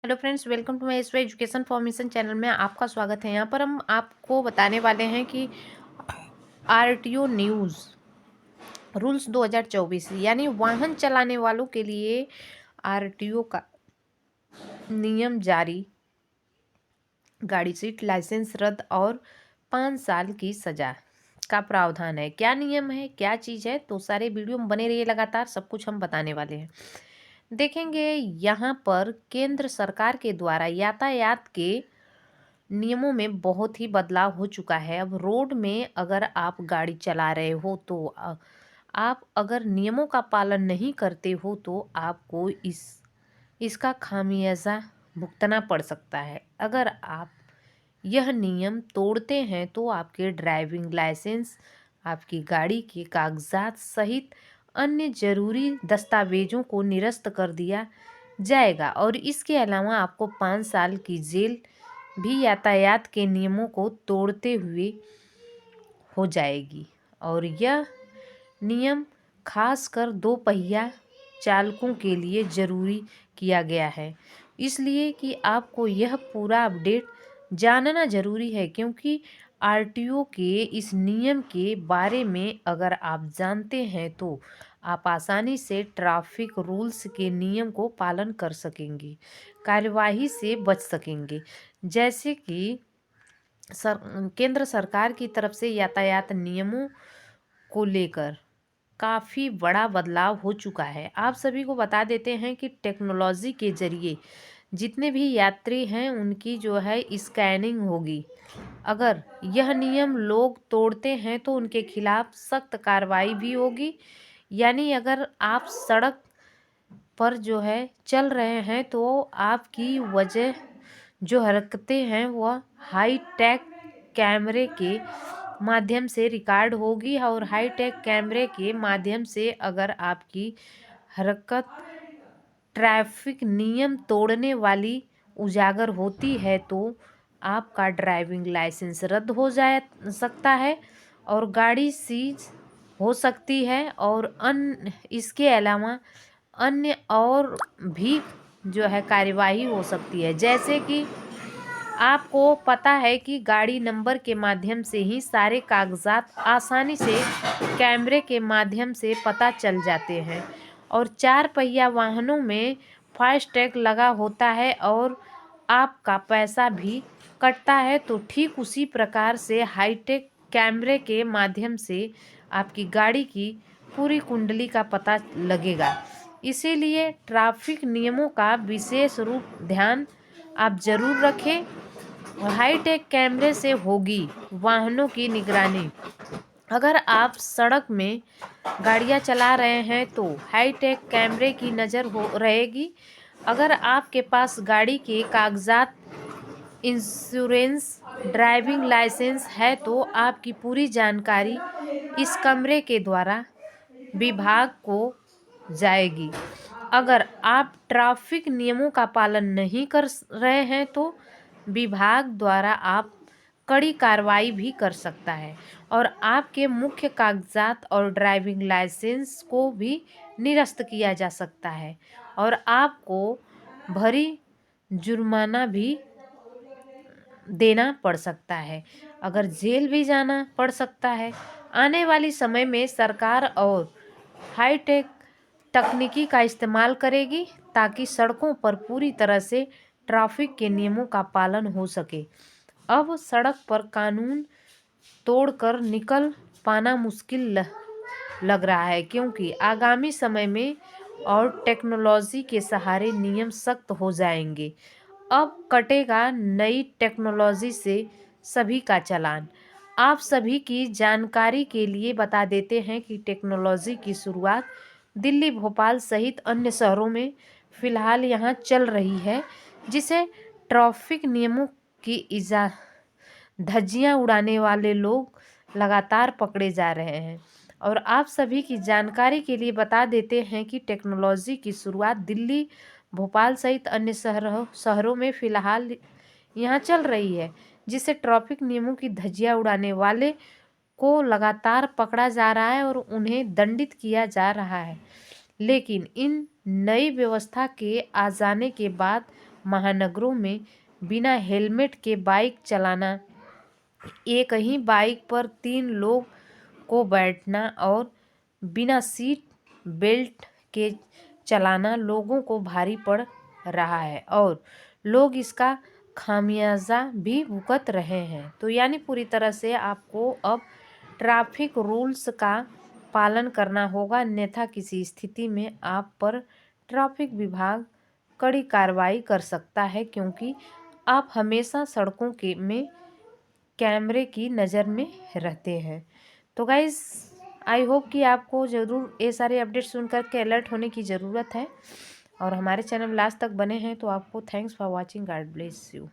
Hello friends, welcome to my education formation channel में आपका स्वागत है। यहाँ पर हम आपको बताने वाले हैं कि आरटीओ न्यूज़ रूल्स 2024 यानी वाहन चलाने वालों के लिए आरटीओ का नियम जारी। गाड़ी सीट लाइसेंस रद्द और 5 साल की सजा का प्रावधान है। क्या नियम है, क्या चीज़ है, तो सारे वीडियो में बने रहिए। लगातार सब कुछ हम बताने वाले हैं। देखेंगे यहाँ पर केंद्र सरकार के द्वारा यातायात के नियमों में बहुत ही बदलाव हो चुका है। अब रोड में अगर आप गाड़ी चला रहे हो तो आप अगर नियमों का पालन नहीं करते हो तो आपको इसका खामियाजा भुगतना पड़ सकता है। अगर आप यह नियम तोड़ते हैं तो आपके ड्राइविंग लाइसेंस, आपकी गाड़ी के कागजात सहित अन्य जरूरी दस्तावेजों को निरस्त कर दिया जाएगा और इसके अलावा आपको 5 साल की जेल भी यातायात के नियमों को तोड़ते हुए हो जाएगी। और यह नियम खासकर 2 पहिया चालकों के लिए ज़रूरी किया गया है, इसलिए कि आपको यह पूरा अपडेट जानना ज़रूरी है, क्योंकि आरटीओ के इस नियम के बारे में अगर आप जानते हैं तो आप आसानी से ट्रैफिक रूल्स के नियम को पालन कर सकेंगे, कार्यवाही से बच सकेंगे। जैसे कि केंद्र सरकार की तरफ से यातायात नियमों को लेकर काफ़ी बड़ा बदलाव हो चुका है। आप सभी को बता देते हैं कि टेक्नोलॉजी के ज़रिए जितने भी यात्री हैं उनकी जो है स्कैनिंग होगी। अगर यह नियम लोग तोड़ते हैं तो उनके खिलाफ सख्त कार्रवाई भी होगी। यानी अगर आप सड़क पर जो है चल रहे हैं तो आपकी वजह जो हरकतें हैं वह हाई टेक कैमरे के माध्यम से रिकॉर्ड होगी और हाई टेक कैमरे के माध्यम से अगर आपकी हरकत ट्रैफिक नियम तोड़ने वाली उजागर होती है तो आपका ड्राइविंग लाइसेंस रद्द हो जा सकता है और गाड़ी सीज हो सकती है और इसके अलावा अन्य और भी जो है कार्यवाही हो सकती है। जैसे कि आपको पता है कि गाड़ी नंबर के माध्यम से ही सारे कागजात आसानी से कैमरे के माध्यम से पता चल जाते हैं और 4 पहिया वाहनों में फास्टैग लगा होता है और आपका पैसा भी कटता है। तो ठीक उसी प्रकार से हाईटेक कैमरे के माध्यम से आपकी गाड़ी की पूरी कुंडली का पता लगेगा। इसीलिए ट्रैफिक नियमों का विशेष रूप ध्यान आप जरूर रखें और हाईटेक कैमरे से होगी वाहनों की निगरानी। अगर आप सड़क में गाड़ियां चला रहे हैं तो हाईटेक कैमरे की नज़र हो रहेगी। अगर आपके पास गाड़ी के कागजात, इंश्योरेंस, ड्राइविंग लाइसेंस है तो आपकी पूरी जानकारी इस कैमरे के द्वारा विभाग को जाएगी। अगर आप ट्रैफिक नियमों का पालन नहीं कर रहे हैं तो विभाग द्वारा आप कड़ी कार्रवाई भी कर सकता है और आपके मुख्य कागजात और ड्राइविंग लाइसेंस को भी निरस्त किया जा सकता है और आपको भारी जुर्माना भी देना पड़ सकता है, अगर जेल भी जाना पड़ सकता है। आने वाली समय में सरकार और हाईटेक तकनीकी का इस्तेमाल करेगी ताकि सड़कों पर पूरी तरह से ट्रैफिक के नियमों का पालन हो सके। अब सड़क पर कानून तोड़कर निकल पाना मुश्किल लग रहा है, क्योंकि आगामी समय में और टेक्नोलॉजी के सहारे नियम सख्त हो जाएंगे। अब कटेगा नई टेक्नोलॉजी से सभी का चालान। आप सभी की जानकारी के लिए बता देते हैं कि टेक्नोलॉजी की शुरुआत दिल्ली, भोपाल सहित अन्य शहरों में फ़िलहाल यहाँ चल रही है, जिसे ट्रैफिक नियमों की धज्जियाँ उड़ाने वाले लोग लगातार पकड़े जा रहे हैं। और आप सभी की जानकारी के लिए बता देते हैं कि टेक्नोलॉजी की शुरुआत दिल्ली, भोपाल सहित अन्य शहरों में फ़िलहाल यहाँ चल रही है, जिससे ट्रैफिक नियमों की धज्जियाँ उड़ाने वाले को लगातार पकड़ा जा रहा है और उन्हें दंडित किया जा रहा है। लेकिन इन नई व्यवस्था के आ जाने के बाद महानगरों में बिना हेलमेट के बाइक चलाना, एक ही बाइक पर 3 लोग को बैठना और बिना सीट बेल्ट के चलाना लोगों को भारी पड़ रहा है और लोग इसका खामियाजा भी भुगत रहे हैं। तो यानी पूरी तरह से आपको अब ट्रैफिक रूल्स का पालन करना होगा, अन्यथा किसी स्थिति में आप पर ट्रैफिक विभाग कड़ी कार्रवाई कर सकता है, क्योंकि आप हमेशा सड़कों के में कैमरे की नज़र में रहते हैं। तो गाइज़, आई होप कि आपको ज़रूर ये सारे अपडेट सुनकर के अलर्ट होने की ज़रूरत है, और हमारे चैनल लास्ट तक बने हैं तो आपको thanks for watching. God bless you.